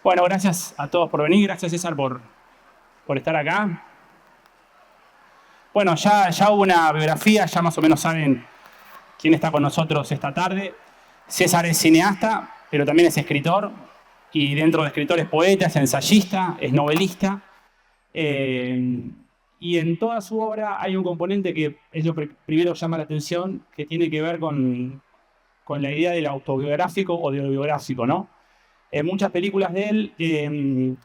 Bueno, gracias a todos por venir. Gracias, César, por estar acá. Bueno, ya hubo una biografía, ya más o menos saben quién está con nosotros esta tarde. César es cineasta, pero también es escritor. Y dentro de escritor es poeta, es ensayista, es novelista. Y en toda su obra hay un componente que es lo primero que llama la atención, que tiene que ver con la idea del autobiográfico o de lo biográfico, ¿no? En muchas películas de él,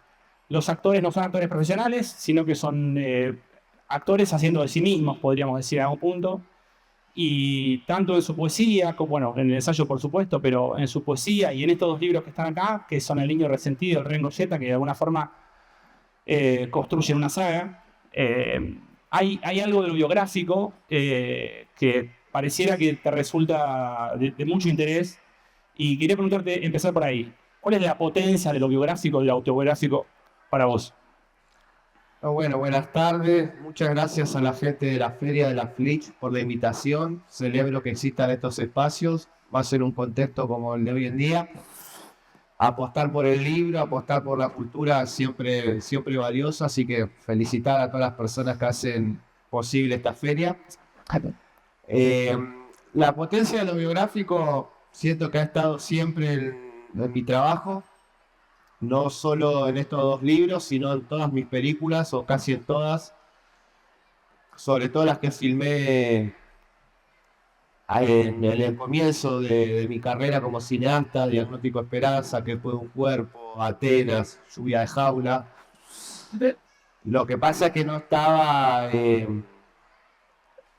los actores no son actores profesionales, sino que son actores haciendo de sí mismos, podríamos decir a algún punto. Y tanto en su poesía, como bueno, en el ensayo por supuesto, pero en su poesía y en estos dos libros que están acá, que son El niño resentido y El Rengo Yeta, que de alguna forma construyen una saga, hay algo de lo biográfico que pareciera que te resulta de mucho interés. Y quería preguntarte, empezar por ahí. ¿Cuál es la potencia de lo biográfico y lo autobiográfico para vos? Bueno, buenas tardes. Muchas gracias a la gente de la Feria de la Flitch por la invitación. Celebro que existan estos espacios. Va a ser un contexto como el de hoy en día. Apostar por el libro, apostar por la cultura, siempre, siempre valioso. Así que felicitar a todas las personas que hacen posible esta feria. Eh, la potencia de lo biográfico siento que ha estado siempre en mi trabajo. No solo en estos dos libros, sino en todas mis películas, o casi en todas, sobre todo las que filmé en el comienzo de mi carrera como cineasta: Diagnóstico Esperanza, Que fue un cuerpo, Atenas, Lluvia de jaula. Lo que pasa es que no estaba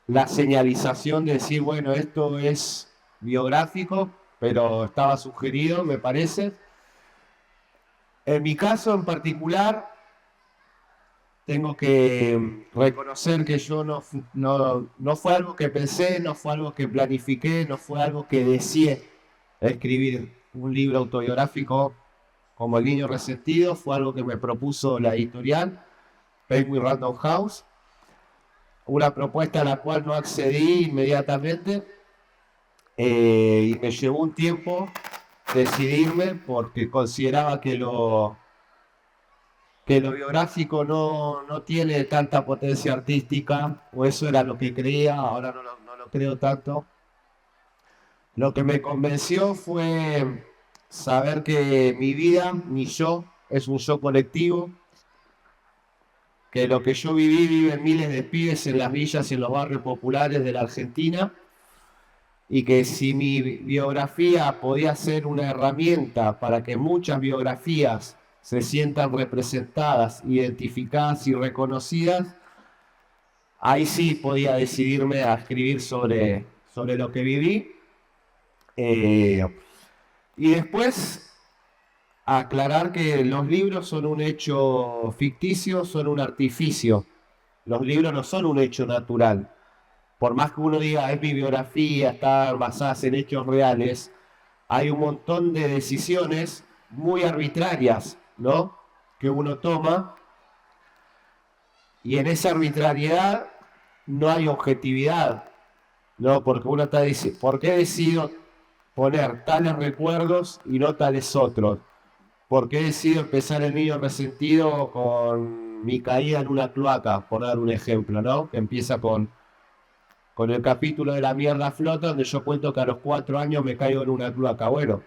la señalización de decir, bueno, esto es biográfico, pero estaba sugerido, me parece. En mi caso en particular, tengo que reconocer que yo no fue algo que pensé, no fue algo que planifiqué, no fue algo que deseé escribir un libro autobiográfico como El niño resentido. Fue algo que me propuso la editorial Penguin Random House, una propuesta a la cual no accedí inmediatamente, y me llevó un tiempo decidirme, porque consideraba que lo biográfico no tiene tanta potencia artística, o eso era lo que creía. Ahora no lo creo tanto. Lo que me convenció fue saber que mi vida, mi yo, es un yo colectivo, que lo que yo viví viven miles de pibes en las villas y en los barrios populares de la Argentina, y que si mi biografía podía ser una herramienta para que muchas biografías se sientan representadas, identificadas y reconocidas, ahí sí podía decidirme a escribir sobre lo que viví. Y después aclarar que los libros son un hecho ficticio, son un artificio. Los libros no son un hecho natural. Por más que uno diga es mi biografía, está basada en hechos reales, hay un montón de decisiones muy arbitrarias, ¿no?, que uno toma, y en esa arbitrariedad no hay objetividad, ¿no? Porque uno está diciendo, ¿por qué decido poner tales recuerdos y no tales otros? ¿Por qué decido empezar El niño resentido con mi caída en una cloaca, por dar un ejemplo, ¿no? Que empieza con el capítulo de La mierda flota, donde yo cuento que a los 4 años me caigo en una cloaca. Bueno,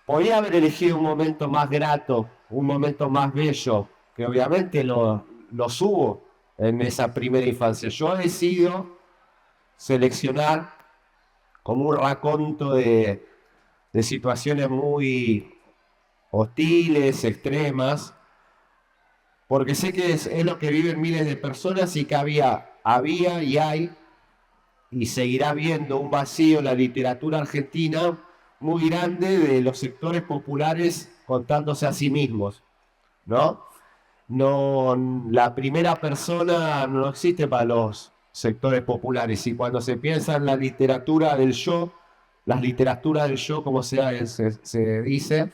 podía haber elegido un momento más grato, un momento más bello, que obviamente lo hubo en esa primera infancia. Yo decido seleccionar como un raconto de situaciones muy hostiles, extremas, porque sé que es lo que viven miles de personas, y que había y hay y seguirá habiendo un vacío en la literatura argentina muy grande de los sectores populares contándose a sí mismos, ¿no? No, la primera persona no existe para los sectores populares, y cuando se piensa en la literatura del yo, las literaturas del yo, como se dice,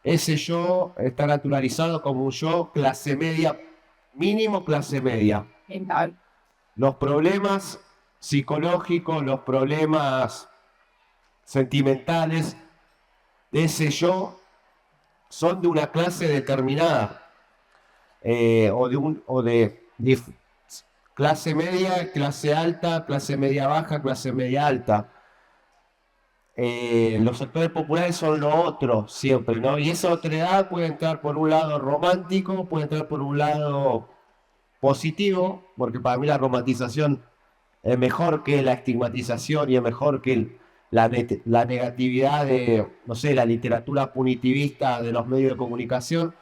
ese yo está naturalizado como un yo clase media, mínimo clase media. Los problemas psicológicos, los problemas sentimentales de ese yo son de una clase determinada, clase media, clase alta, clase media baja, clase media alta. Los sectores populares son lo otro siempre, ¿no? Y esa otredad puede entrar por un lado romántico, puede entrar por un lado positivo, porque para mí la romantización es mejor que la estigmatización y es mejor que la negatividad de, no sé, la literatura punitivista de los medios de comunicación.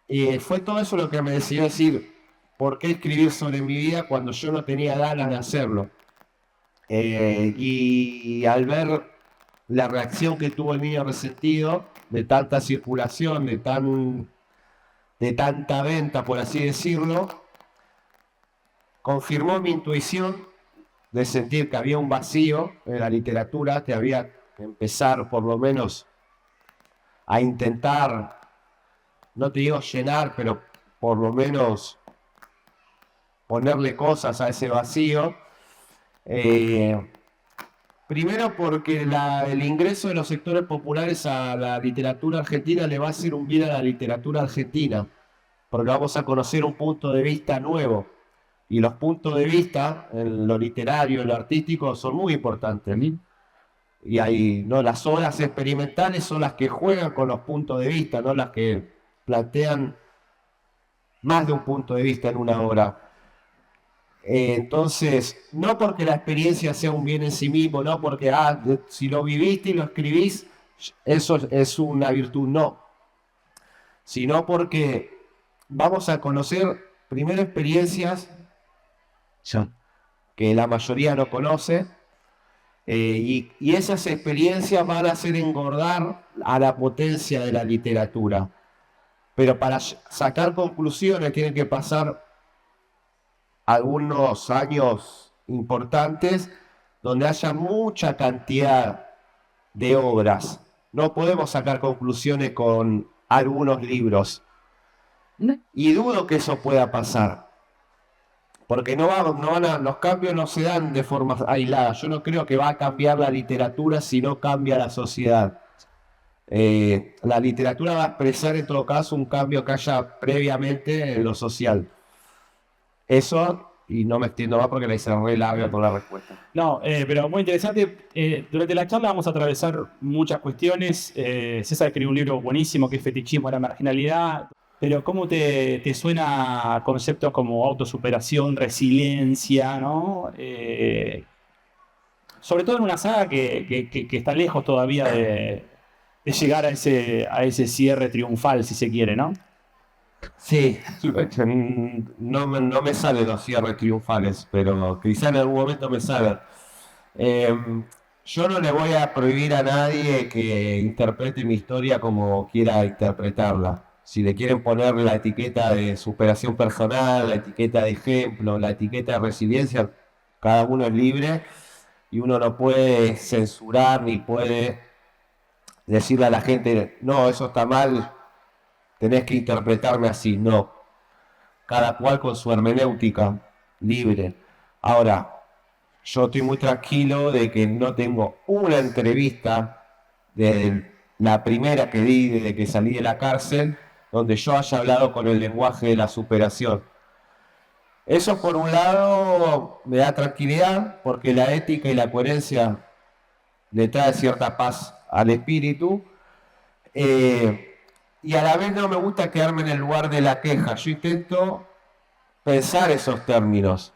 Y fue todo eso lo que me decidió decir, ¿por qué escribir sobre mi vida cuando yo no tenía ganas de hacerlo? Y al ver la reacción que tuvo el niño resentido, de tanta circulación, de tanta venta, por así decirlo, confirmó mi intuición de sentir que había un vacío en la literatura, que había que empezar por lo menos a intentar, no te digo llenar, pero por lo menos ponerle cosas a ese vacío. Primero porque el ingreso de los sectores populares a la literatura argentina le va a hacer un bien a la literatura argentina, porque vamos a conocer un punto de vista nuevo. Y los puntos de vista, en lo literario, en lo artístico, son muy importantes. Y ahí, ¿no? Las obras experimentales son las que juegan con los puntos de vista, no las que plantean más de un punto de vista en una obra. Entonces, no porque la experiencia sea un bien en sí mismo, no porque si lo viviste y lo escribís, eso es una virtud, no. Sino porque vamos a conocer primero experiencias que la mayoría no conoce, y esas experiencias van a hacer engordar a la potencia de la literatura. Pero para sacar conclusiones tienen que pasar algunos años importantes donde haya mucha cantidad de obras. No podemos sacar conclusiones con algunos libros. Y dudo que eso pueda pasar. Porque los cambios no se dan de forma aislada. Yo no creo que va a cambiar la literatura si no cambia la sociedad. La literatura va a expresar en todo caso un cambio que haya previamente en lo social. Eso, y no me extiendo más porque la hice re larga con la respuesta. No, pero muy interesante. Durante la charla vamos a atravesar muchas cuestiones. César escribió un libro buenísimo que es Fetichismo a la Marginalidad. Pero ¿cómo te suena conceptos como autosuperación, resiliencia, ¿no? Sobre todo en una saga que está lejos todavía de llegar a ese cierre triunfal, si se quiere, ¿no? Sí, no me salen los cierres triunfales, pero quizá en algún momento me salgan. Yo no le voy a prohibir a nadie que interprete mi historia como quiera interpretarla. Si le quieren poner la etiqueta de superación personal, la etiqueta de ejemplo, la etiqueta de resiliencia, cada uno es libre y uno no puede censurar ni puede decirle a la gente, no, eso está mal, tenés que interpretarme así. No, cada cual con su hermenéutica libre. Ahora, yo estoy muy tranquilo de que no tengo una entrevista de la primera que di desde que salí de la cárcel donde yo haya hablado con el lenguaje de la superación. Eso por un lado me da tranquilidad porque la ética y la coherencia le trae cierta paz al espíritu, y a la vez no me gusta quedarme en el lugar de la queja. Yo intento pensar esos términos.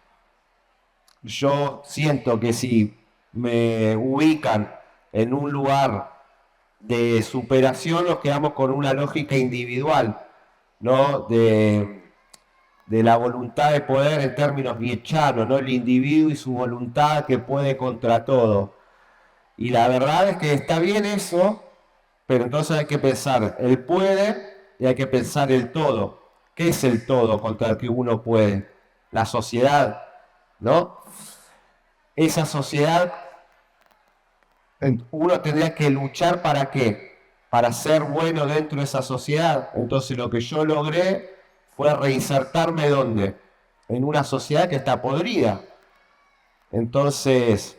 Yo siento que si me ubican en un lugar de superación, nos quedamos con una lógica individual, ¿no? De la voluntad de poder en términos nietzschianos, ¿no? El individuo y su voluntad que puede contra todo. Y la verdad es que está bien eso, pero entonces hay que pensar el puede y hay que pensar el todo. ¿Qué es el todo contra el que uno puede? La sociedad, ¿no? Esa sociedad, uno tendría que luchar ¿para qué? Para ser bueno dentro de esa sociedad. Entonces lo que yo logré fue reinsertarme ¿dónde? En una sociedad que está podrida. Entonces,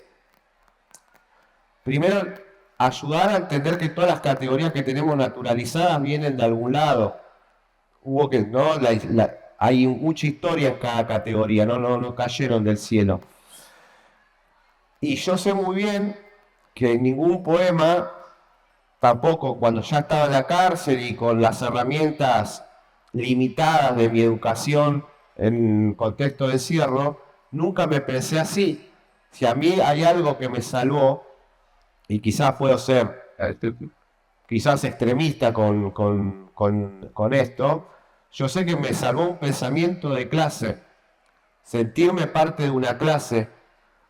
primero ayudar a entender que todas las categorías que tenemos naturalizadas vienen de algún lado. Hubo que, ¿no? Hay mucha historia en cada categoría, no cayeron del cielo. Y yo sé muy bien que ningún poema, tampoco cuando ya estaba en la cárcel y con las herramientas limitadas de mi educación en contexto de encierro, nunca me pensé así. Si a mí hay algo que me salvó, y quizás puedo ser quizás extremista con esto, yo sé que me salvó un pensamiento de clase, sentirme parte de una clase.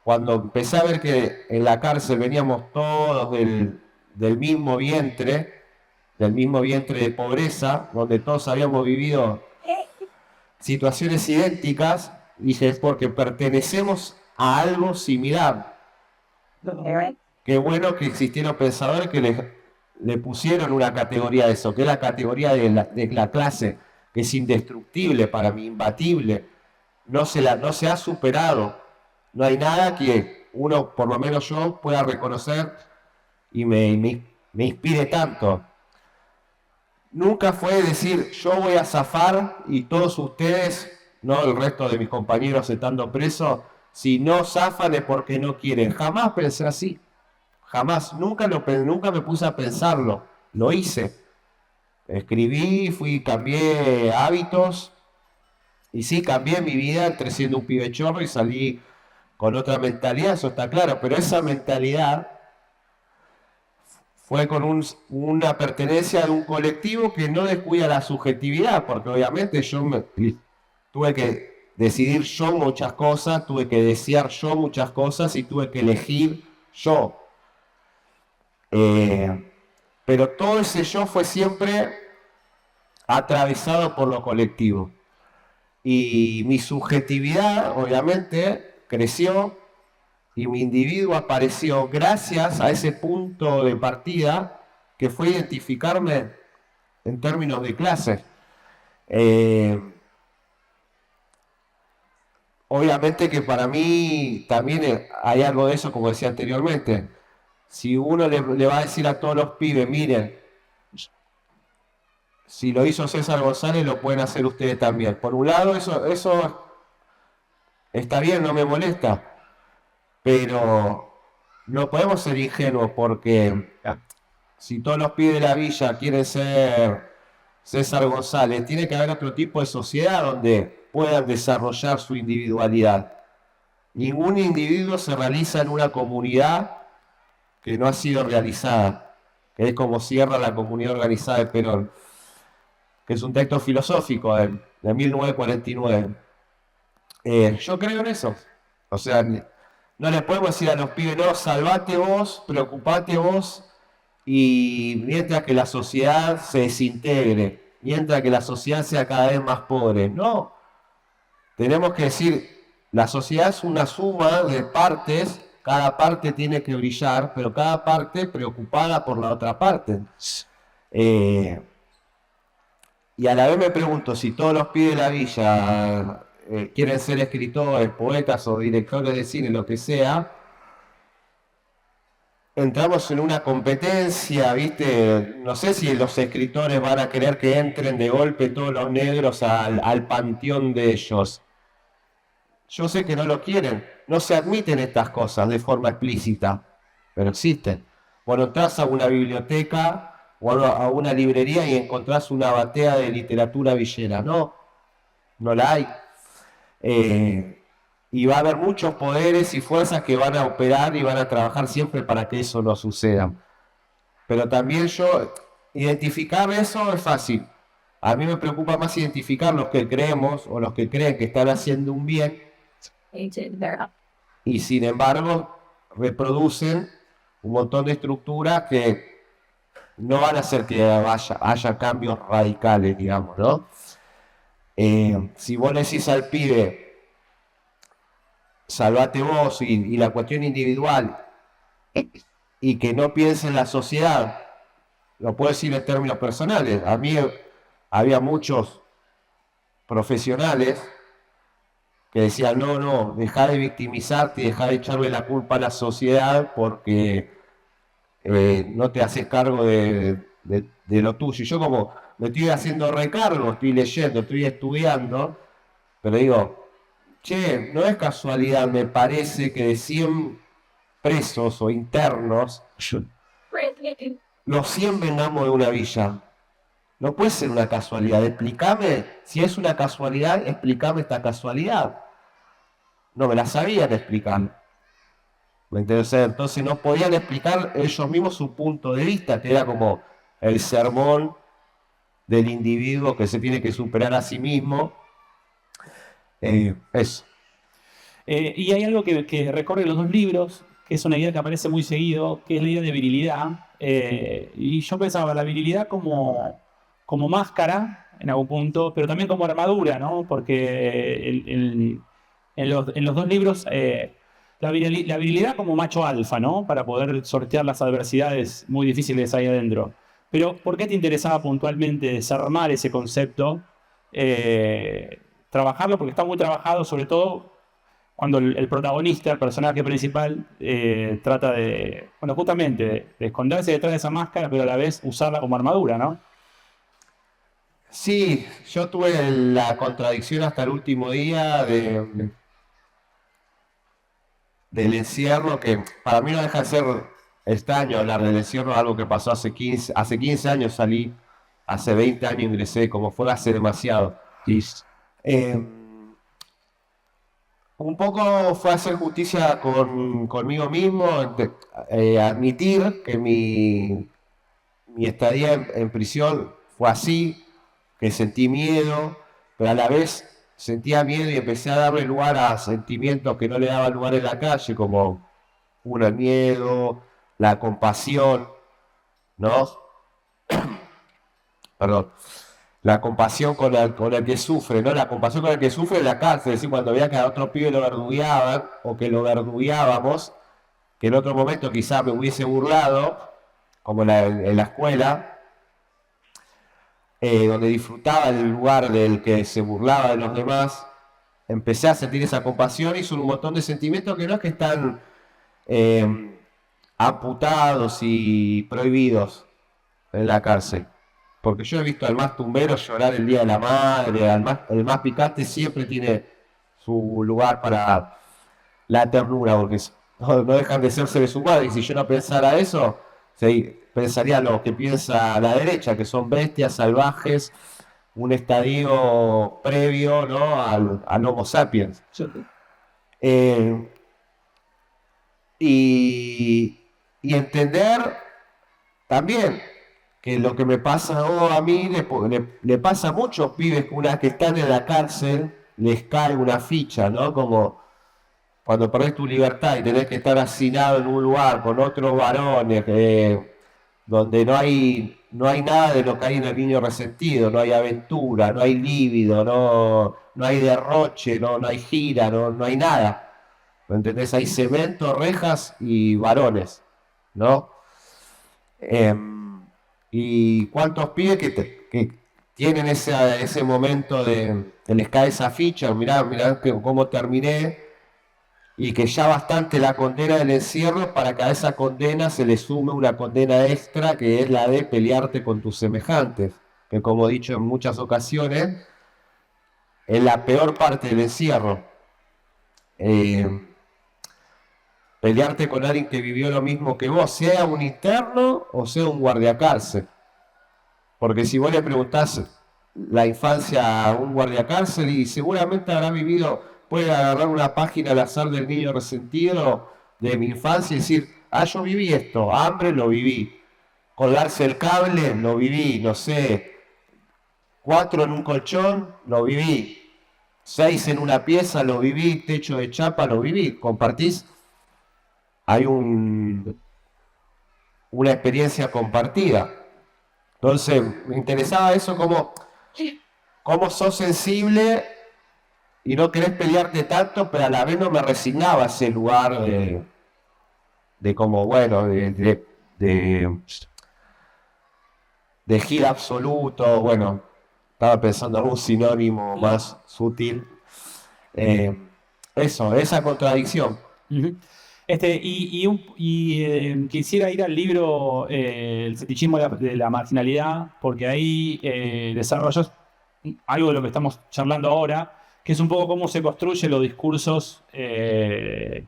Cuando empecé a ver que en la cárcel veníamos todos del mismo vientre de pobreza, donde todos habíamos vivido situaciones idénticas, dije, es porque pertenecemos a algo similar. Qué bueno que existieron pensadores que le pusieron una categoría de eso, que es la categoría de la clase, que es indestructible para mí, imbatible. No se ha superado. No hay nada que uno, por lo menos yo, pueda reconocer y me inspire tanto. Nunca fue decir, yo voy a zafar y todos ustedes, no el resto de mis compañeros estando presos, si no zafan es porque no quieren. Jamás pensé así. Jamás. Nunca me puse a pensarlo. Lo hice. Escribí, cambié hábitos. Y sí, cambié mi vida entre siendo un pibe chorro y salí con otra mentalidad, eso está claro. Pero esa mentalidad fue con una pertenencia de un colectivo que no descuida la subjetividad, porque obviamente tuve que decidir yo muchas cosas, tuve que desear yo muchas cosas y tuve que elegir yo. Pero todo ese yo fue siempre atravesado por lo colectivo. Y mi subjetividad, obviamente, creció y mi individuo apareció gracias a ese punto de partida que fue identificarme en términos de clase. Obviamente que para mí también hay algo de eso, como decía anteriormente. Si uno le va a decir a todos los pibes, miren, si lo hizo César González, lo pueden hacer ustedes también. Por un lado, eso está bien, no me molesta, pero no podemos ser ingenuos porque si todos los pibes de la villa quieren ser César González, tiene que haber otro tipo de sociedad donde puedan desarrollar su individualidad. Ningún individuo se realiza en una comunidad que no ha sido realizada, que es como cierra la comunidad organizada de Perón, que es un texto filosófico de 1949. Yo creo en eso. O sea, no le podemos decir a los pibes, no, salvate vos, preocupate vos, y mientras que la sociedad se desintegre, mientras que la sociedad sea cada vez más pobre. No, tenemos que decir, la sociedad es una suma de partes, cada parte tiene que brillar, pero cada parte preocupada por la otra parte. Y a la vez me pregunto, si todos los pibes de la villa quieren ser escritores, poetas o directores de cine, lo que sea, entramos en una competencia, ¿viste? No sé si los escritores van a querer que entren de golpe todos los negros al panteón de ellos. Yo sé que no lo quieren, no se admiten estas cosas de forma explícita, pero existen. Bueno, entras a una biblioteca o a una librería y encontrás una batea de literatura villera. No la hay. Y va a haber muchos poderes y fuerzas que van a operar y van a trabajar siempre para que eso no suceda. Pero también identificar eso es fácil. A mí me preocupa más identificar los que creemos o los que creen que están haciendo un bien y sin embargo reproducen un montón de estructuras que no van a hacer que haya cambios radicales, digamos, ¿no? Si vos le decís al pibe, salvate vos y la cuestión individual, y que no piense en la sociedad, lo puedo decir en términos personales. A mí había muchos profesionales que decían, no, dejá de victimizarte, dejá de echarle la culpa a la sociedad porque no te haces cargo de lo tuyo. Y yo como me estoy haciendo recargo, estoy leyendo, estoy estudiando, pero digo, che, no es casualidad, me parece que de 100 presos o internos, los 100 vengamos de una villa. No puede ser una casualidad. Explícame, si es una casualidad, explícame esta casualidad. No me la sabían explicar. ¿Me entiendes? Entonces no podían explicar ellos mismos su punto de vista, que era como el sermón del individuo que se tiene que superar a sí mismo. Eso. Y hay algo que recorre los dos libros, que es una idea que aparece muy seguido, que es la idea de virilidad. Y yo pensaba la virilidad como máscara, en algún punto, pero también como armadura, ¿no? Porque en los dos libros, la virilidad como macho alfa, ¿no? Para poder sortear las adversidades muy difíciles ahí adentro. Pero, ¿por qué te interesaba puntualmente desarmar ese concepto? Trabajarlo, porque está muy trabajado, sobre todo cuando el protagonista, el personaje principal, trata de, bueno, justamente de esconderse detrás de esa máscara, pero a la vez usarla como armadura, ¿no? Sí, yo tuve la contradicción hasta el último día del encierro, que para mí no deja de ser extraño hablar del encierro, algo que pasó hace 15 años salí, hace 20 años ingresé, como fue hace demasiado. Eh, un poco fue hacer justicia conmigo mismo, admitir que mi estadía en prisión fue así, que sentí miedo, pero a la vez sentía miedo y empecé a darle lugar a sentimientos que no le daban lugar en la calle, como el miedo, la compasión, ¿no? Perdón. La compasión con el que sufre, ¿no? La compasión con el que sufre en la cárcel, es decir, cuando veía que a otro pibe lo verdugueaban o que lo verdugueábamos, que en otro momento quizás me hubiese burlado, como en la escuela, donde disfrutaba del lugar del que se burlaba de los demás, empecé a sentir esa compasión y son un montón de sentimientos que no es que están amputados y prohibidos en la cárcel. Porque yo he visto al más tumbero llorar el Día de la Madre, el más picante siempre tiene su lugar para la ternura, porque no dejan de ser seres humanos. Y si yo no pensara eso, sí, pensaría lo que piensa la derecha, que son bestias salvajes, un estadio previo, ¿no? al Homo sapiens. Eh, y entender también que lo que me pasa a mí le pasa a muchos pibes que una vez que están en la cárcel les cae una ficha, ¿no? Como cuando perdés tu libertad y tenés que estar hacinado en un lugar con otros varones, donde no hay nada de lo que hay en el niño resentido, no hay aventura, no hay líbido, no hay derroche, no hay gira, no hay nada. ¿Me entendés? Hay cemento, rejas y varones, ¿no? Y cuántos pibes que tienen ese momento que les cae esa ficha, mirá cómo terminé, y que ya bastante la condena del encierro para que a esa condena se le sume una condena extra que es la de pelearte con tus semejantes, que como he dicho en muchas ocasiones, es la peor parte del encierro. Pelearte con alguien que vivió lo mismo que vos, sea un interno o sea un guardiacárcel. Porque si vos le preguntás la infancia a un guardiacárcel y seguramente habrá vivido, puede agarrar una página al azar del niño resentido de mi infancia y decir, yo viví esto, hambre lo viví, colgarse el cable lo viví, no sé, 4 en un colchón lo viví, 6 en una pieza lo viví, techo de chapa lo viví, compartís, hay una experiencia compartida. Entonces, me interesaba eso como sos sensible y no querés pelearte tanto, pero a la vez no me resignaba a ese lugar de como, bueno, de gira absoluto, bueno, estaba pensando en un sinónimo más sutil. Esa contradicción. Uh-huh. Quisiera ir al libro El fetichismo de la marginalidad, porque ahí desarrollas algo de lo que estamos charlando ahora, que es un poco cómo se construyen los discursos de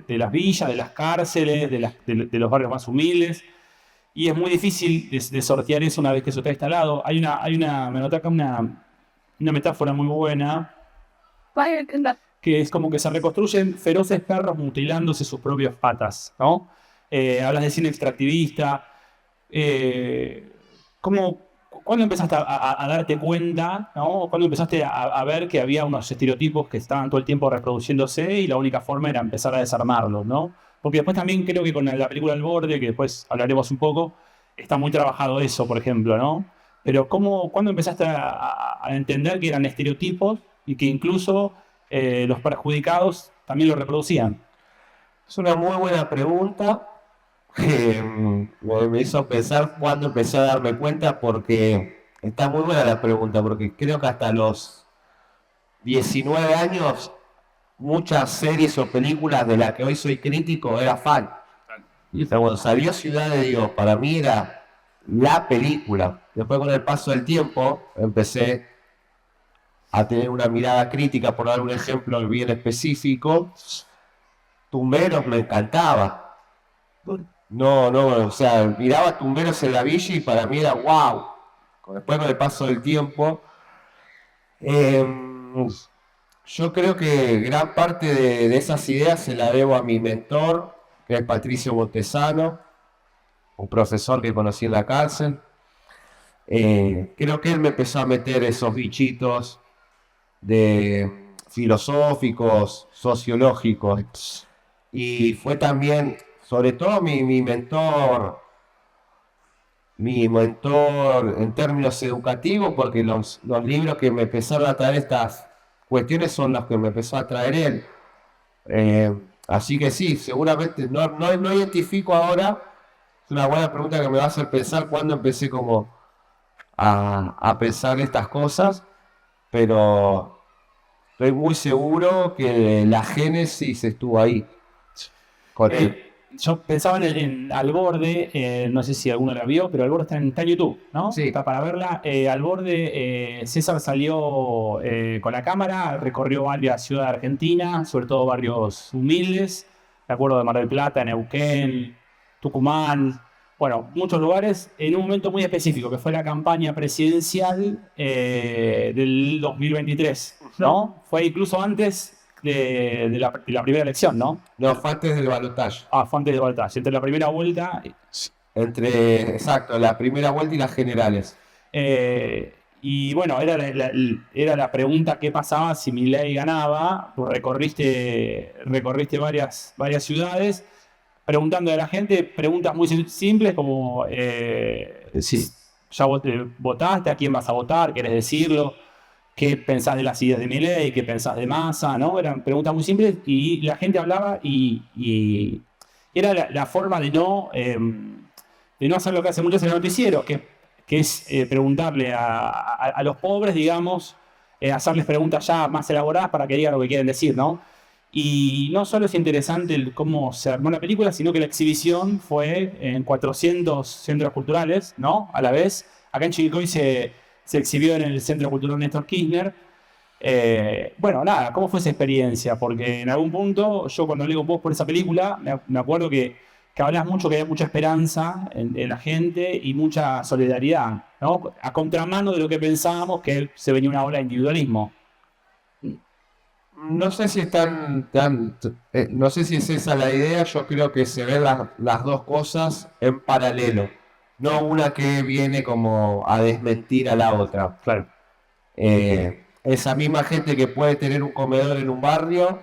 las villas, de las cárceles, de los barrios más humildes. Y es muy difícil de sortear eso una vez que eso está instalado. Me noté acá una metáfora muy buena, que es como que se reconstruyen feroces perros mutilándose sus propias patas, ¿no? Hablas de cine extractivista. ¿Cómo, ¿Cuándo empezaste a darte cuenta, ¿no? ¿Cuándo empezaste a ver que había unos estereotipos que estaban todo el tiempo reproduciéndose y la única forma era empezar a desarmarlos, ¿no? Porque después también creo que con la película El Borde, que después hablaremos un poco, está muy trabajado eso, por ejemplo, ¿no? Pero ¿cuándo empezaste a entender que eran estereotipos y que incluso los perjudicados también lo reproducían? Es una muy buena pregunta que me hizo pensar cuando empecé a darme cuenta, porque está muy buena la pregunta, porque creo que hasta los 19 años muchas series o películas de las que hoy soy crítico era fan. Y cuando salió Ciudad de Dios, para mí era la película. Después, con el paso del tiempo, empecé a tener una mirada crítica, por dar un ejemplo bien específico. Tumberos me encantaba. O sea, miraba Tumberos en la villa y para mí era wow. Después, con el paso del tiempo, yo creo que gran parte de esas ideas se la debo a mi mentor, que es Patricio Montesano, un profesor que conocí en la cárcel. Creo que él me empezó a meter esos bichitos de filosóficos, sociológicos, y fue también, sobre todo, mi mentor en términos educativos, porque los libros que me empezaron a traer estas cuestiones son los que me empezó a traer él. Así que sí, seguramente no identifico ahora. Es una buena pregunta que me va a hacer pensar cuándo empecé como a pensar estas cosas, pero estoy muy seguro que la génesis estuvo ahí con él. Yo pensaba en Al Borde, no sé si alguno la vio, pero Al Borde está en YouTube, ¿no? Sí. Está para verla. Al Borde, César salió con la cámara, recorrió varias ciudades argentinas, sobre todo barrios humildes. Me acuerdo de Mar del Plata, Neuquén, Tucumán, bueno, muchos lugares, en un momento muy específico, que fue la campaña presidencial del 2023, ¿no? Fue incluso antes de la primera elección, ¿no? No, fue antes del balotaje. Fue antes del balotaje. Entre la primera vuelta. Exacto, la primera vuelta y las generales. Y bueno, era la pregunta: ¿qué pasaba si Milei ganaba? Tú recorriste varias ciudades, preguntando a la gente preguntas muy simples como: ¿ya votaste? ¿A quién vas a votar? ¿Querés decirlo? ¿Qué pensás de las ideas de Milei? ¿Qué pensás de Massa? ¿No? Eran preguntas muy simples y la gente hablaba y era la forma de no hacer lo que hace muchos en el noticiero, que es preguntarle a los pobres, digamos, hacerles preguntas ya más elaboradas para que digan lo que quieren decir, ¿no? Y no solo es interesante cómo se armó la película, sino que la exhibición fue en 400 centros culturales, ¿no? A la vez. Acá en Chivilcoy se exhibió en el Centro Cultural Néstor Kirchner. Bueno, nada, ¿cómo fue esa experiencia? Porque en algún punto, yo cuando leo vos por esa película, me acuerdo que hablas mucho, que hay mucha esperanza en la gente y mucha solidaridad, ¿no? A contramano de lo que pensábamos, que se venía una ola de individualismo. No sé si no sé si es esa la idea. Yo creo que se ven las dos cosas en paralelo, no una que viene como a desmentir a la otra. Claro. Esa misma gente que puede tener un comedor en un barrio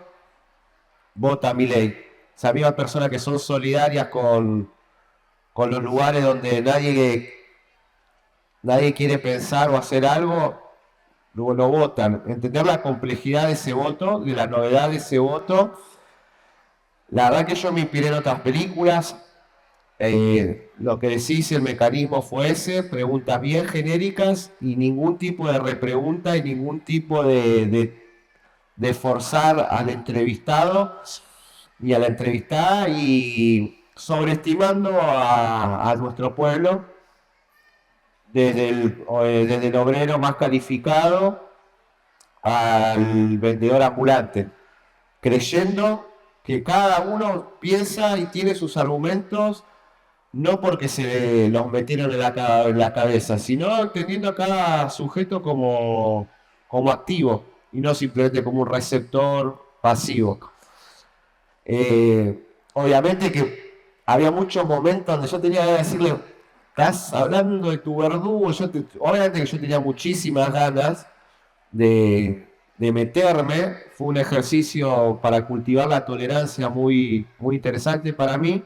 vota a Milei. Esa misma persona que son solidarias con los lugares donde nadie quiere pensar o hacer algo, luego lo votan. Entender la complejidad de ese voto, de la novedad de ese voto. La verdad que yo me inspiré en otras películas. Lo que decís, el mecanismo fue ese: preguntas bien genéricas y ningún tipo de repregunta y ningún tipo de forzar al entrevistado ni a la entrevistada y sobreestimando a nuestro pueblo desde el obrero más calificado al vendedor ambulante, creyendo que cada uno piensa y tiene sus argumentos no porque se los metieron en la cabeza, sino entendiendo a cada sujeto como activo y no simplemente como un receptor pasivo. Obviamente que había muchos momentos donde yo tenía que decirle, estás hablando de tu verdugo. Obviamente que yo tenía muchísimas ganas de meterme. Fue un ejercicio para cultivar la tolerancia muy, muy interesante para mí.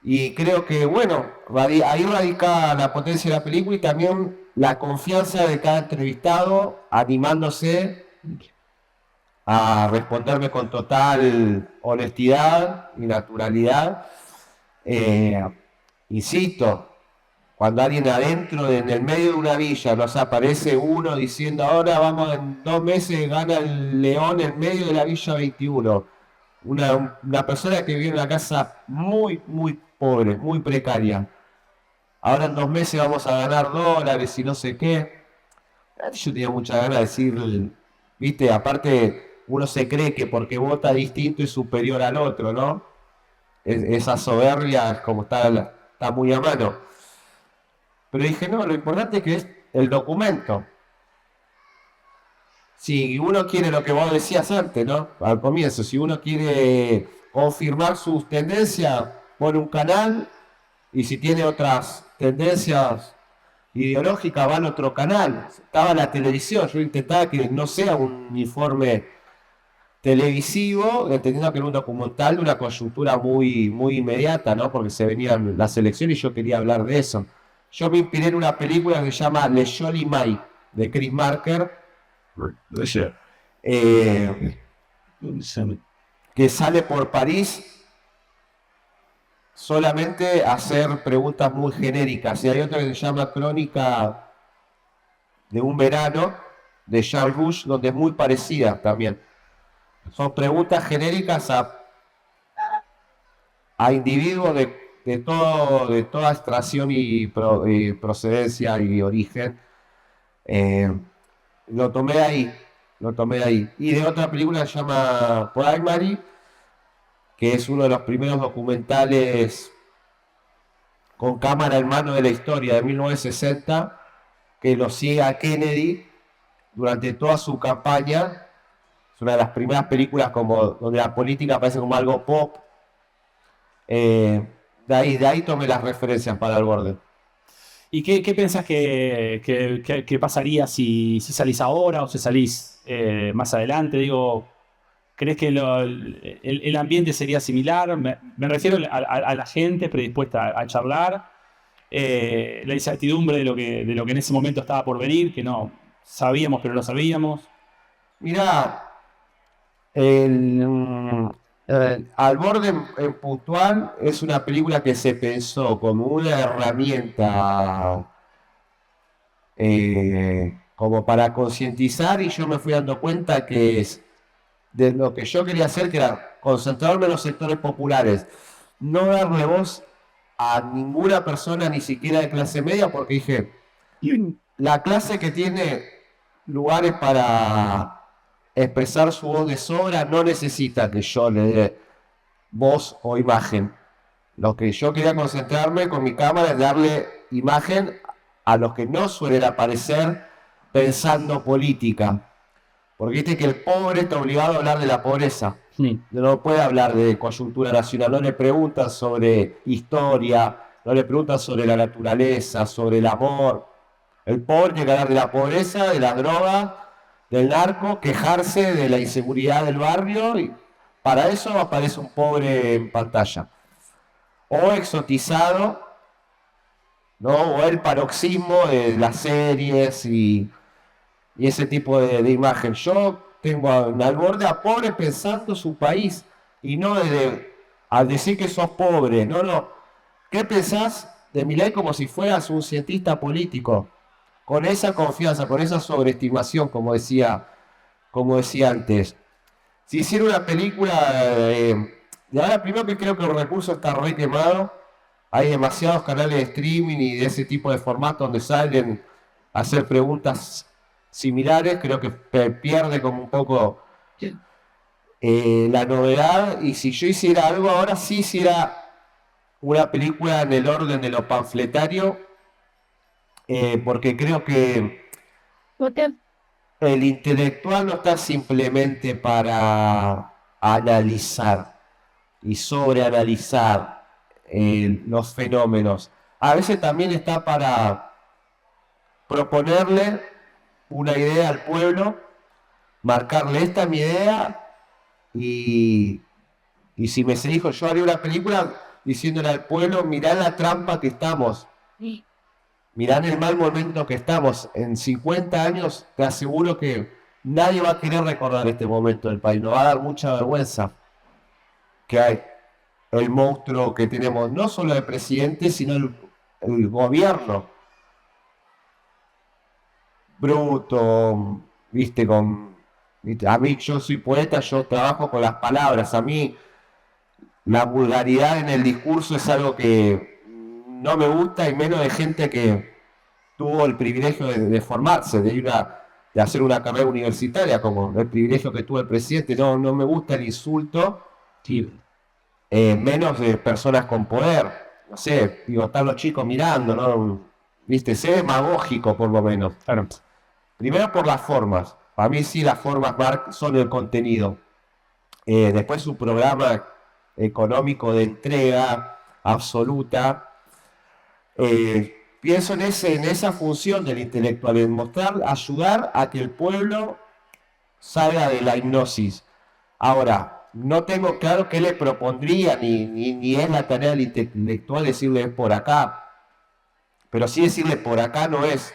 Y creo que, bueno, ahí radica la potencia de la película y también la confianza de cada entrevistado animándose a responderme con total honestidad y naturalidad. Insisto, cuando alguien adentro, en el medio de una villa, nos aparece uno diciendo ahora vamos en 2 meses, gana el León en medio de la Villa 21. Una persona que vive en una casa muy, muy pobre, muy precaria. Ahora en 2 meses vamos a ganar dólares y no sé qué. Yo tenía mucha ganas de decir, viste, aparte uno se cree que porque vota distinto es superior al otro, ¿no? Esa soberbia como está muy a mano. Pero dije, no, lo importante es que es el documento. Si uno quiere lo que vos decías antes, ¿no? Al comienzo, si uno quiere confirmar sus tendencias, pone un canal y si tiene otras tendencias ideológicas, va al otro canal. Estaba la televisión, yo intentaba que no sea un informe televisivo, entendiendo que era un documental de una coyuntura muy, muy inmediata, ¿no? Porque se venían las elecciones y yo quería hablar de eso. Yo me inspiré en una película que se llama Le Joli Mai, de Chris Marker, que sale por París solamente a hacer preguntas muy genéricas. Y hay otra que se llama Crónica de un verano, de Charles Bush, donde es muy parecida también. Son preguntas genéricas a individuos de toda extracción y procedencia y origen. Lo tomé ahí. Y de otra película que se llama Primary, que es uno de los primeros documentales con cámara en mano de la historia de 1960, que lo sigue a Kennedy durante toda su campaña. Es una de las primeras películas donde la política aparece como algo pop. De ahí tomé las referencias para el borde. ¿Y qué pensás que pasaría si salís ahora o si salís más adelante? Digo, ¿crees que el ambiente sería similar? Me refiero a la gente predispuesta a charlar, la incertidumbre de lo que en ese momento estaba por venir, que no sabíamos pero no sabíamos. Mirá, Al borde en puntual es una película que se pensó como una herramienta como para concientizar y yo me fui dando cuenta que de lo que yo quería hacer, que era concentrarme en los sectores populares, no darle voz a ninguna persona, ni siquiera de clase media, porque dije, la clase que tiene lugares para expresar su voz de sobra no necesita que yo le dé voz o imagen. Lo que yo quería concentrarme con mi cámara es darle imagen a los que no suelen aparecer pensando política. Porque viste que el pobre está obligado a hablar de la pobreza. Sí. No puede hablar de coyuntura nacional, no le preguntan sobre historia, no le preguntan sobre la naturaleza, sobre el amor. El pobre tiene que hablar de la pobreza, de la droga, del narco, quejarse de la inseguridad del barrio y para eso aparece un pobre en pantalla. O exotizado, ¿no? O el paroxismo de las series y ese tipo de imagen. Yo tengo al borde a pobre pensando su país y no al decir que sos pobre, no. ¿Qué pensás de Milei como si fueras un cientista político? Con esa confianza, con esa sobreestimación, como decía antes. Si hiciera una película, de ahora primero que creo que el recurso está re quemado, hay demasiados canales de streaming y de ese tipo de formato donde salen a hacer preguntas similares, creo que pierde como un poco la novedad, y si yo hiciera algo ahora, sí hiciera una película en el orden de lo panfletario, porque creo que el intelectual no está simplemente para analizar y sobreanalizar los fenómenos. A veces también está para proponerle una idea al pueblo, marcarle esta es mi idea, y si me se dijo, yo haría una película diciéndole al pueblo, mirá la trampa que estamos, mirá el mal momento que estamos. En 50 años te aseguro que nadie va a querer recordar este momento del país, nos va a dar mucha vergüenza que hay el monstruo que tenemos, no solo el presidente, sino el gobierno. Bruto, viste, a mí, yo soy poeta, yo trabajo con las palabras, a mí la vulgaridad en el discurso es algo que no me gusta, y menos de gente que tuvo el privilegio de formarse, de hacer una carrera universitaria, como el privilegio que tuvo el presidente. No me gusta el insulto, Sí. menos de personas con poder. No sé, digo, están los chicos mirando, ¿no? Viste, sé demagógico por lo menos. Claro. Primero por las formas. Para mí sí las formas son el contenido. Después su programa económico de entrega absoluta. Pienso en esa función del intelectual, en mostrar, ayudar a que el pueblo salga de la hipnosis. Ahora, no tengo claro qué le propondría, ni es la tarea del intelectual decirle es por acá, pero sí decirle por acá no es.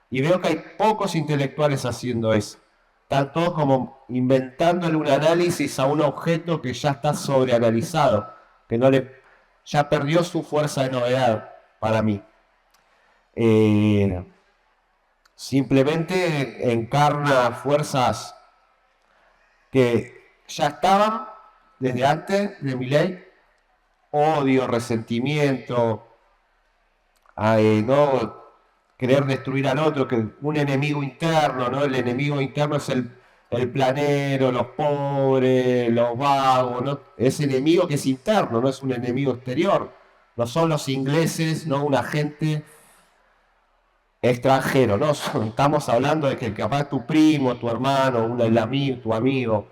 Y veo que hay pocos intelectuales haciendo eso. Están todos como inventándole un análisis a un objeto que ya está sobreanalizado, que ya perdió su fuerza de novedad para mí. Simplemente encarna fuerzas que ya estaban desde antes de Milei: odio, resentimiento, no querer destruir al otro, que un enemigo interno, ¿no? El enemigo interno es el planero, los pobres, los vagos, ¿no? Ese enemigo que es interno, no es un enemigo exterior. No son los ingleses, no un agente extranjero, ¿no? Estamos hablando de que capaz tu primo, tu hermano, tu amigo.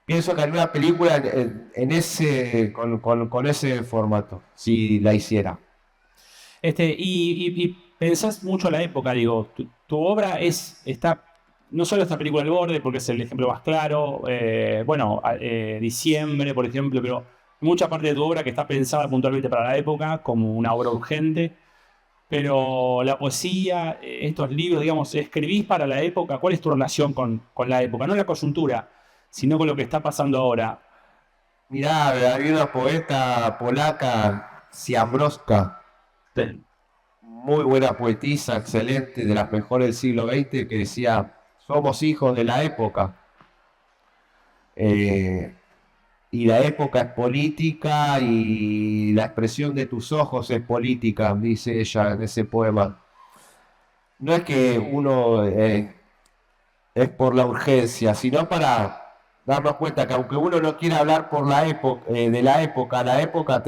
Pienso que haría una película con ese formato, si la hiciera. Y pensás mucho en la época, digo, tu obra está, no solo esta película El Borde, porque es el ejemplo más claro, Diciembre, por ejemplo, pero mucha parte de tu obra que está pensada puntualmente para la época, como una obra urgente, pero la poesía, estos libros, digamos, ¿escribís para la época? ¿Cuál es tu relación con la época? No la coyuntura, sino con lo que está pasando ahora. Mirá, había una poeta polaca, Siambrowska, Sí. muy buena poetisa, excelente, de las mejores del siglo XX, que decía, somos hijos de la época. Y la época es política, y la expresión de tus ojos es política, dice ella en ese poema. No es que uno es por la urgencia, sino para darnos cuenta que aunque uno no quiera hablar por la época, la época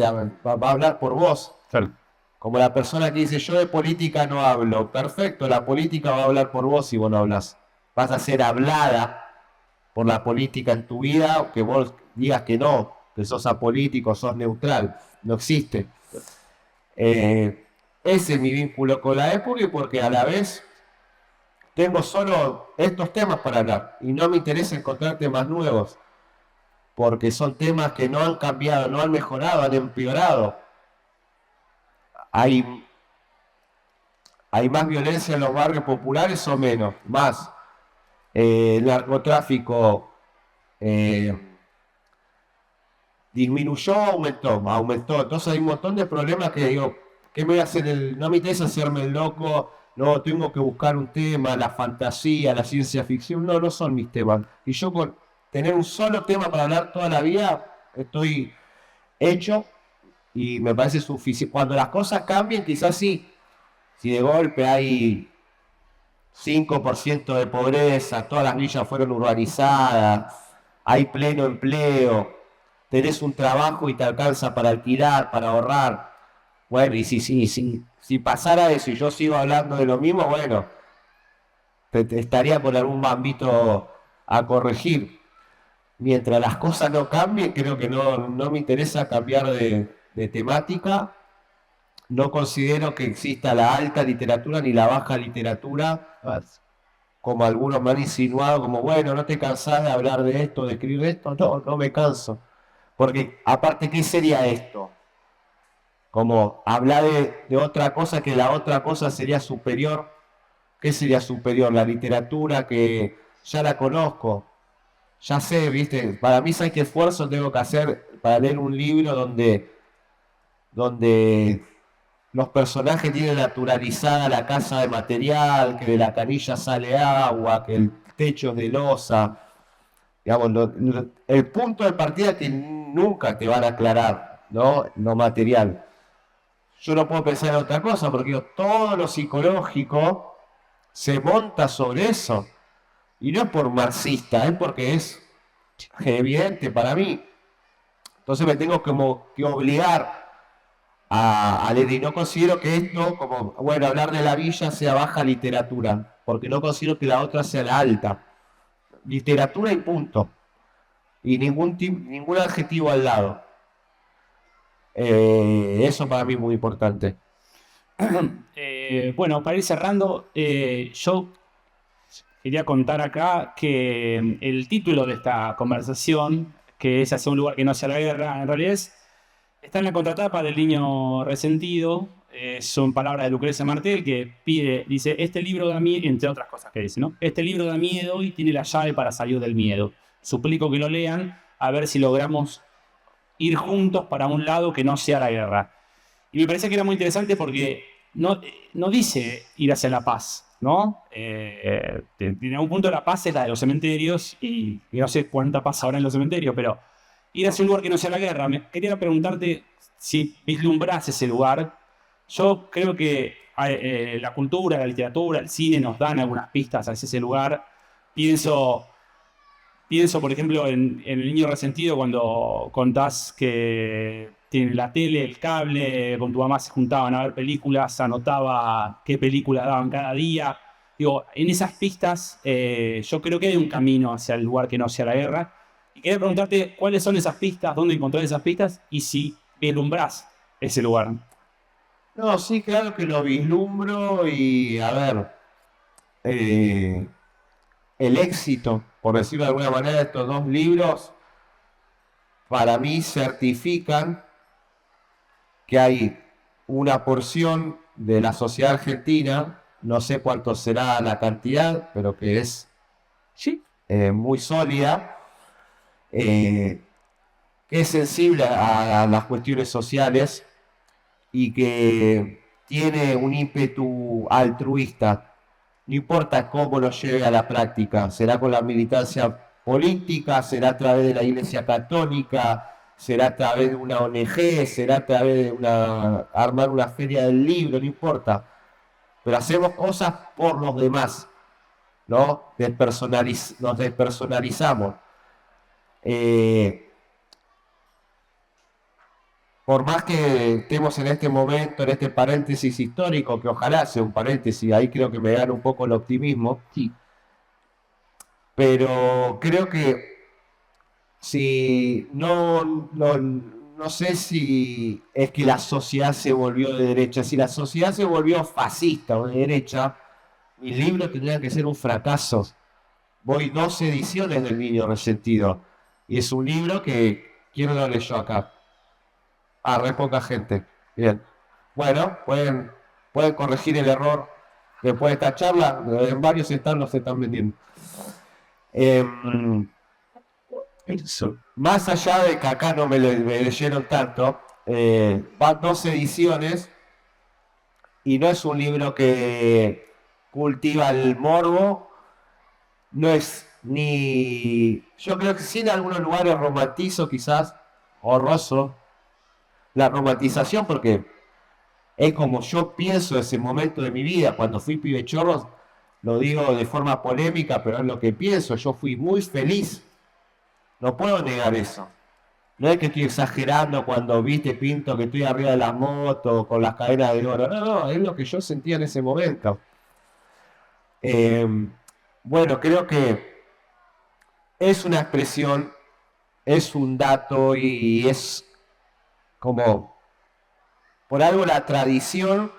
va a hablar por vos. Claro. Como la persona que dice, yo de política no hablo. Perfecto, la política va a hablar por vos si vos no hablas. Vas a ser hablada por la política en tu vida, aunque vos digas que no, que sos apolítico, sos neutral. No existe. Ese es mi vínculo con la época, y porque a la vez tengo solo estos temas para hablar y no me interesa encontrar temas nuevos, porque son temas que no han cambiado, no han mejorado, han empeorado. Hay más violencia en los barrios populares o menos, más. El narcotráfico disminuyó, aumentó. Entonces hay un montón de problemas que digo, ¿qué me voy a hacer? No me interesa hacerme el loco no, tengo que buscar un tema, la fantasía, la ciencia ficción, no, no son mis temas. Y yo con tener un solo tema para hablar toda la vida, estoy hecho y me parece suficiente. Cuando las cosas cambien, quizás sí, si de golpe hay 5% de pobreza, todas las villas fueron urbanizadas, hay pleno empleo, tenés un trabajo y te alcanza para alquilar, para ahorrar. Bueno, y si pasara eso y yo sigo hablando de lo mismo, bueno, te estaría con algún bambito a corregir. Mientras las cosas no cambien, creo que no me interesa cambiar de temática. No considero que exista la alta literatura ni la baja literatura, como algunos me han insinuado, como, bueno, ¿no te cansás de hablar de esto, de escribir esto? No, no me canso. Porque aparte, ¿qué sería esto? Como hablar de otra cosa, que la otra cosa sería superior. ¿Qué sería superior? La literatura, que ya la conozco, ya sé, ¿viste? Para mí, ¿sabes qué esfuerzo tengo que hacer para leer un libro donde los personajes tienen naturalizada la casa de material, que de la canilla sale agua, que el techo es de losa? Digamos, el punto de partida que nunca te van a aclarar, ¿no? Lo material. Yo no puedo pensar en otra cosa, porque digo, todo lo psicológico se monta sobre eso. Y no es por marxista, es porque es evidente para mí. Entonces me tengo como que obligar a leer. Y no considero que esto, como, bueno, hablar de la villa sea baja literatura, porque no considero que la otra sea la alta. Literatura y punto. Y ningún adjetivo al lado. Eso para mí es muy importante. Bueno, para ir cerrando, yo quería contar acá que el título de esta conversación, que es Hacia un lugar que no sea la guerra, en realidad está en la contratapa del Niño Resentido. Son palabras de Lucrecia Martel que dice, este libro da miedo, entre otras cosas que dice, ¿no? Este libro da miedo y tiene la llave para salir del miedo. Suplico que lo lean a ver si logramos ir juntos para un lado que no sea la guerra. Y me parece que era muy interesante porque no dice ir hacia la paz, ¿no? En algún punto la paz es la de los cementerios y no sé cuánta paz habrá en los cementerios, pero ir hacia un lugar que no sea la guerra. Quería preguntarte si vislumbrás ese lugar. Yo creo que la cultura, la literatura, el cine nos dan algunas pistas hacia ese lugar. Pienso por ejemplo, en El Niño Resentido, cuando contás que tiene la tele, el cable, con tu mamá se juntaban a ver películas, anotaba qué película daban cada día. Digo, en esas pistas, yo creo que hay un camino hacia el lugar que no sea la guerra. Y quería preguntarte cuáles son esas pistas, dónde encontrar esas pistas y si vislumbrás ese lugar. No, sí, claro que lo vislumbro y, a ver, eh, el éxito, por decirlo de alguna manera, de estos dos libros, para mí certifican que hay una porción de la sociedad argentina, no sé cuánto será la cantidad, pero que es Sí. muy sólida, que es sensible a las cuestiones sociales y que tiene un ímpetu altruista. No importa cómo lo lleve a la práctica, será con la militancia política, será a través de la Iglesia Católica, será a través de una ONG, será a través de armar una feria del libro, no importa. Pero hacemos cosas por los demás, ¿no? Nos despersonalizamos. Eh, por más que estemos en este momento, en este paréntesis histórico, que ojalá sea un paréntesis, ahí creo que me gana un poco el optimismo, Sí. pero creo que si no sé si es que la sociedad se volvió de derecha, si la sociedad se volvió fascista o de derecha, mis libros tendrían que ser un fracaso. Voy 12 ediciones del Niño Resentido y es un libro que, ¿quién lo leyó acá? Ah, re poca gente. Bien. Bueno, pueden corregir el error después de esta charla. En varios estados se están vendiendo. Más allá de que acá no me leyeron tanto, van 12 ediciones y no es un libro que cultiva el morbo, no es ni... Yo creo que sí en algunos lugares romantizo quizás, horroroso, la romantización porque es como yo pienso ese momento de mi vida, cuando fui pibe chorro, lo digo de forma polémica, pero es lo que pienso, yo fui muy feliz, no puedo negar eso. No es que estoy exagerando cuando viste pinto que estoy arriba de la moto con las cadenas de oro, no, es lo que yo sentía en ese momento. Eh, bueno, creo que es una expresión, es un dato y es como, por algo la tradición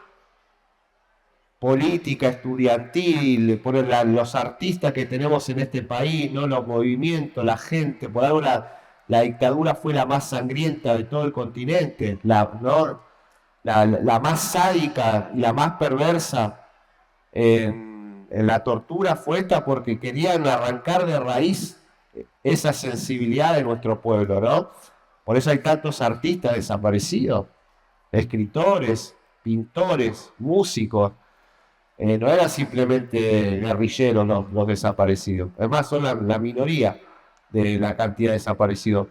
política, estudiantil, por los artistas que tenemos en este país, ¿no? Los movimientos, la gente, por algo la dictadura fue la más sangrienta de todo el continente, ¿no? La más sádica y la más perversa en la tortura fue esta porque querían arrancar de raíz esa sensibilidad de nuestro pueblo, ¿no? Por eso hay tantos artistas desaparecidos, escritores, pintores, músicos. No eran simplemente guerrilleros los desaparecidos. Además, son la minoría de la cantidad de desaparecidos.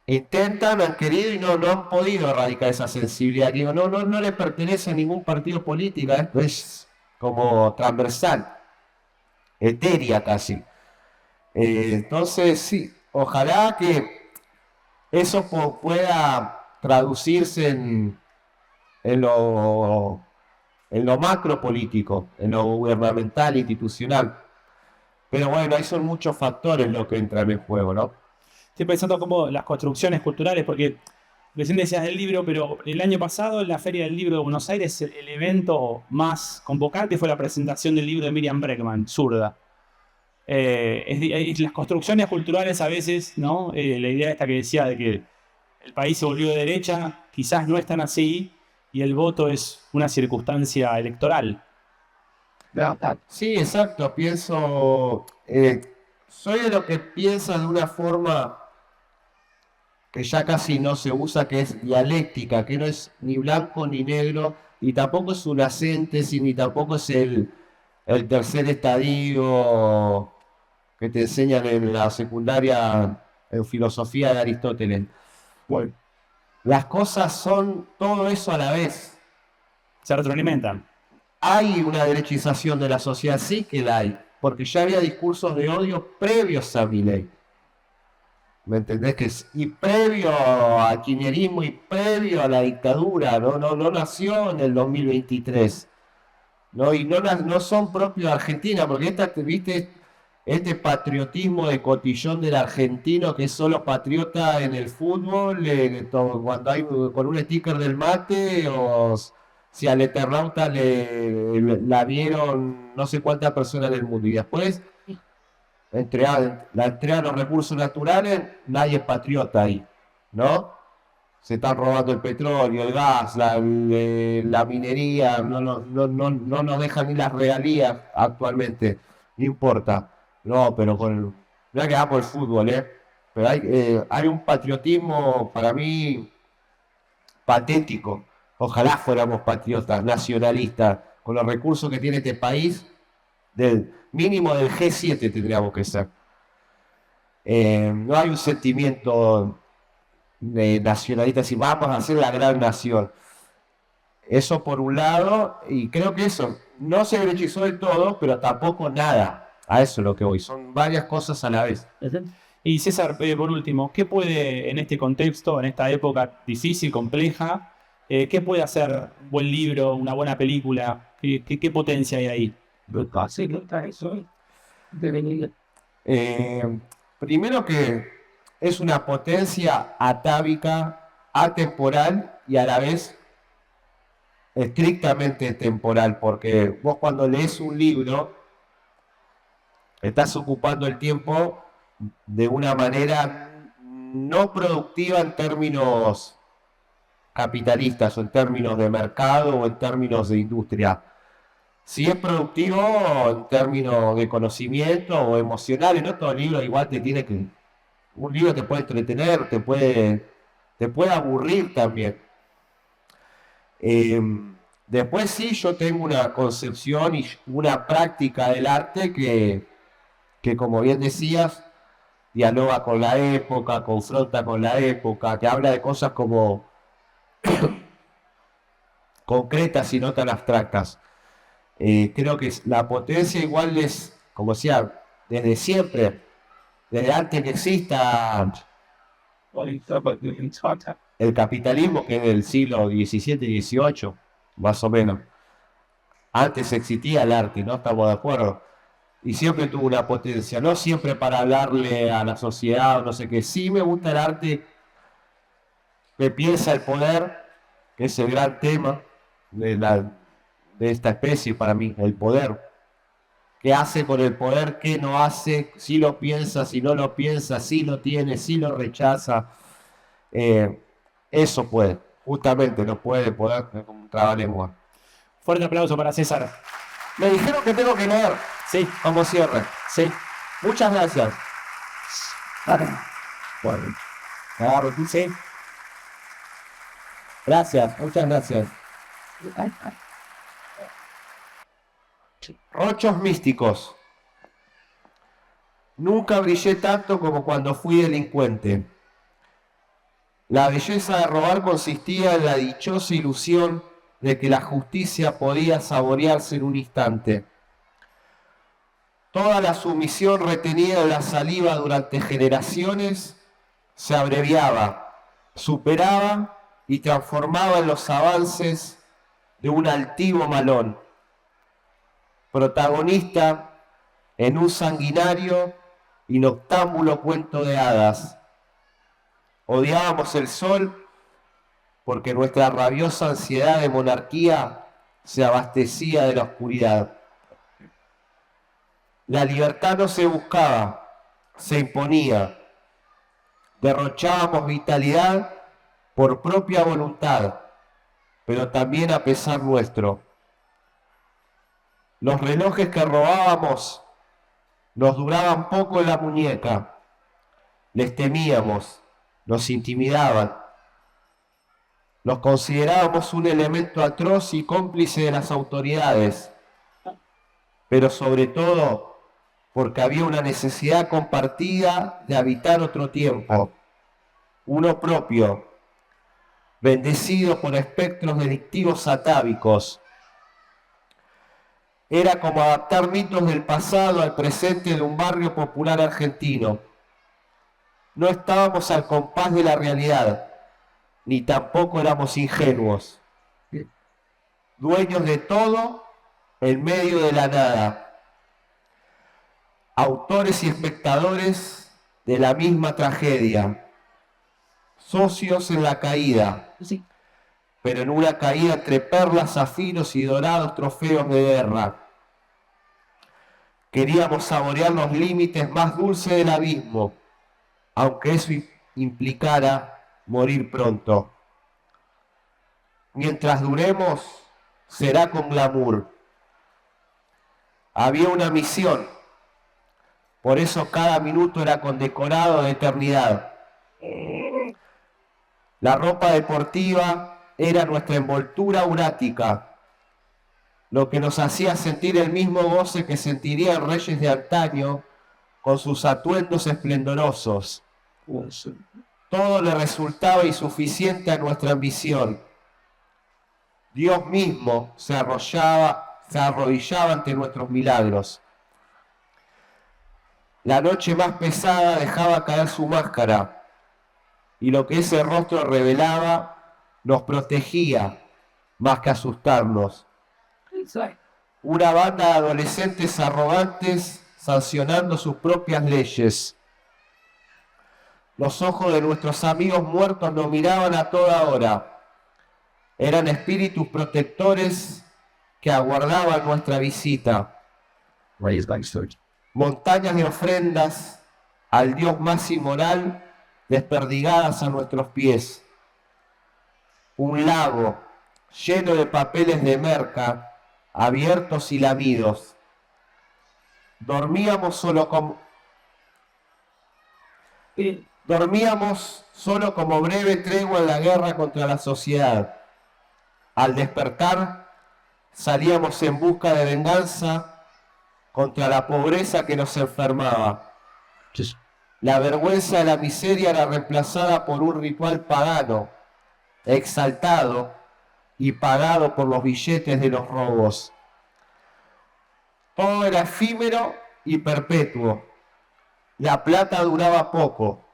Intentan, han querido y no han podido erradicar esa sensibilidad. Digo, no le pertenece a ningún partido político, esto es como transversal, etérea casi. Entonces, sí, ojalá que eso pueda traducirse en lo macro político, en lo gubernamental, institucional. Pero bueno, ahí son muchos factores los que entran en juego, ¿no? Estoy pensando como las construcciones culturales, porque recién decías del libro, pero el año pasado en la Feria del Libro de Buenos Aires el evento más convocante fue la presentación del libro de Miriam Bregman, Zurda. Las construcciones culturales a veces, ¿no? La idea esta que decía de que el país se volvió de derecha, quizás no es tan así, y el voto es una circunstancia electoral. Sí, exacto, soy de lo que piensa de una forma que ya casi no se usa, que es dialéctica, que no es ni blanco ni negro, y tampoco es una síntesis, ni tampoco es el tercer estadio que te enseñan en la secundaria en filosofía de Aristóteles. Bueno, las cosas son todo eso a la vez. Se retroalimentan. Hay una derechización de la sociedad, sí que la hay, porque ya había discursos de odio previos a Milei. ¿Me entendés? Y previo al kirchnerismo y previo a la dictadura, no nació en el 2023. ¿No? Y no son propios de Argentina, porque viste, este patriotismo de cotillón del argentino que es solo patriota en el fútbol, cuando hay con un sticker del mate, o si al Eternauta la vieron no sé cuántas personas en el mundo. Y después la entrega de los recursos naturales, nadie es patriota ahí, ¿no? Se están robando el petróleo, el gas, la minería, no nos dejan ni las regalías actualmente, no importa. No, pero no que por el fútbol, pero hay un patriotismo para mí patético. Ojalá fuéramos patriotas, nacionalistas, con los recursos que tiene este país, del mínimo del G7 tendríamos que ser. No hay un sentimiento nacionalista, si vamos a ser la gran nación. Eso por un lado, y creo que eso no se derechizó del todo, pero tampoco nada. A eso es lo que voy. Son varias cosas a la vez. Y César, por último, ¿qué puede en este contexto, en esta época difícil, compleja, qué puede hacer un buen libro, una buena película? ¿Qué potencia hay ahí? Primero que es una potencia atávica, atemporal y a la vez estrictamente temporal, porque vos cuando lees un libro estás ocupando el tiempo de una manera no productiva en términos capitalistas o en términos de mercado o en términos de industria. Si es productivo en términos de conocimiento o emocionales, no todo libro igual un libro te puede entretener, te puede aburrir también. Después sí, yo tengo una concepción y una práctica del arte que como bien decías, dialoga con la época, confronta con la época, te habla de cosas como concretas y no tan abstractas. Creo que la potencia igual es, como decía, desde siempre, desde antes que exista el capitalismo, que es del siglo XVII y XVIII, más o menos. Antes existía el arte, ¿no? Estamos de acuerdo. Y siempre tuvo una potencia, no siempre para hablarle a la sociedad o no sé qué. Sí me gusta el arte que piensa el poder, que es el gran tema de esta especie para mí, el poder. ¿Qué hace con el poder? ¿Qué no hace? Si lo piensa, si no lo piensa, si lo tiene, si lo rechaza. Eso puede, justamente no puede poder como un trabalengua. Fuerte aplauso para César. Me dijeron que tengo que leer. Sí, Como cierre. sí. Muchas gracias. Bueno, Claro, sí. gracias, muchas gracias. Rochos místicos. Nunca brillé tanto como cuando fui delincuente. La belleza de robar consistía en la dichosa ilusión de que la justicia podía saborearse en un instante. Toda la sumisión retenida en la saliva durante generaciones se abreviaba, superaba y transformaba en los avances de un altivo malón, protagonista en un sanguinario y noctámbulo cuento de hadas. Odiábamos el sol porque nuestra rabiosa ansiedad de monarquía se abastecía de la oscuridad. La libertad no se buscaba, se imponía. Derrochábamos vitalidad por propia voluntad, pero también a pesar nuestro. Los relojes que robábamos nos duraban poco en la muñeca. Les temíamos, nos intimidaban. Los considerábamos un elemento atroz y cómplice de las autoridades, pero sobre todo porque había una necesidad compartida de habitar otro tiempo, uno propio, bendecido por espectros delictivos atávicos. Era como adaptar mitos del pasado al presente de un barrio popular argentino. No estábamos al compás de la realidad, ni tampoco éramos ingenuos. Dueños de todo en medio de la nada. Autores y espectadores de la misma tragedia. Socios en la caída. Sí. Pero en una caída entre perlas, zafiros y dorados trofeos de guerra. Queríamos saborear los límites más dulces del abismo, aunque eso implicara morir pronto. Mientras duremos, será con glamour. Había una misión, por eso cada minuto era condecorado de eternidad. La ropa deportiva era nuestra envoltura aurática, lo que nos hacía sentir el mismo goce que sentirían reyes de antaño con sus atuendos esplendorosos. Todo le resultaba insuficiente a nuestra ambición. Dios mismo se arrodillaba ante nuestros milagros. La noche más pesada dejaba caer su máscara, y lo que ese rostro revelaba nos protegía más que asustarnos. Una banda de adolescentes arrogantes sancionando sus propias leyes. Los ojos de nuestros amigos muertos nos miraban a toda hora. Eran espíritus protectores que aguardaban nuestra visita. Montañas de ofrendas al Dios más inmoral desperdigadas a nuestros pies. Un lago lleno de papeles de merca abiertos y lamidos. Dormíamos solo como breve tregua en la guerra contra la sociedad. Al despertar, salíamos en busca de venganza contra la pobreza que nos enfermaba. La vergüenza de la miseria era reemplazada por un ritual pagano, exaltado y pagado por los billetes de los robos. Todo era efímero y perpetuo. La plata duraba poco,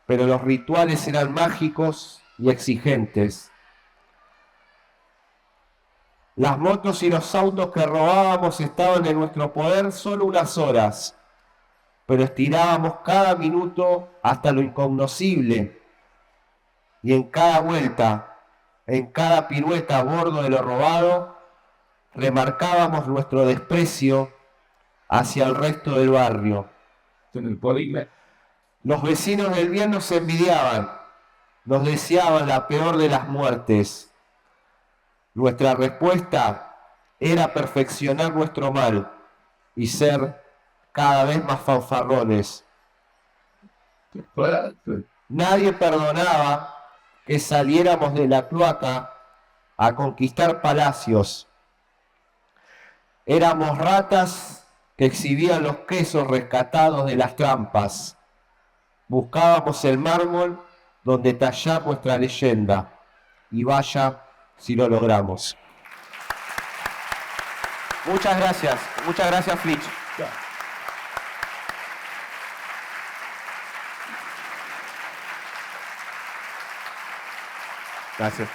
pero los rituales eran mágicos y exigentes. Las motos y los autos que robábamos estaban en nuestro poder solo unas horas, pero estirábamos cada minuto hasta lo incognoscible, y en cada vuelta, en cada pirueta a bordo de lo robado, remarcábamos nuestro desprecio hacia el resto del barrio. Los vecinos del bien nos envidiaban, nos deseaban la peor de las muertes. Nuestra respuesta era perfeccionar nuestro mal y ser cada vez más fanfarrones. Nadie perdonaba que saliéramos de la cloaca a conquistar palacios. Éramos ratas que exhibían los quesos rescatados de las trampas. Buscábamos el mármol donde tallar nuestra leyenda. Y vaya si lo logramos. Muchas gracias Flitch. Gracias.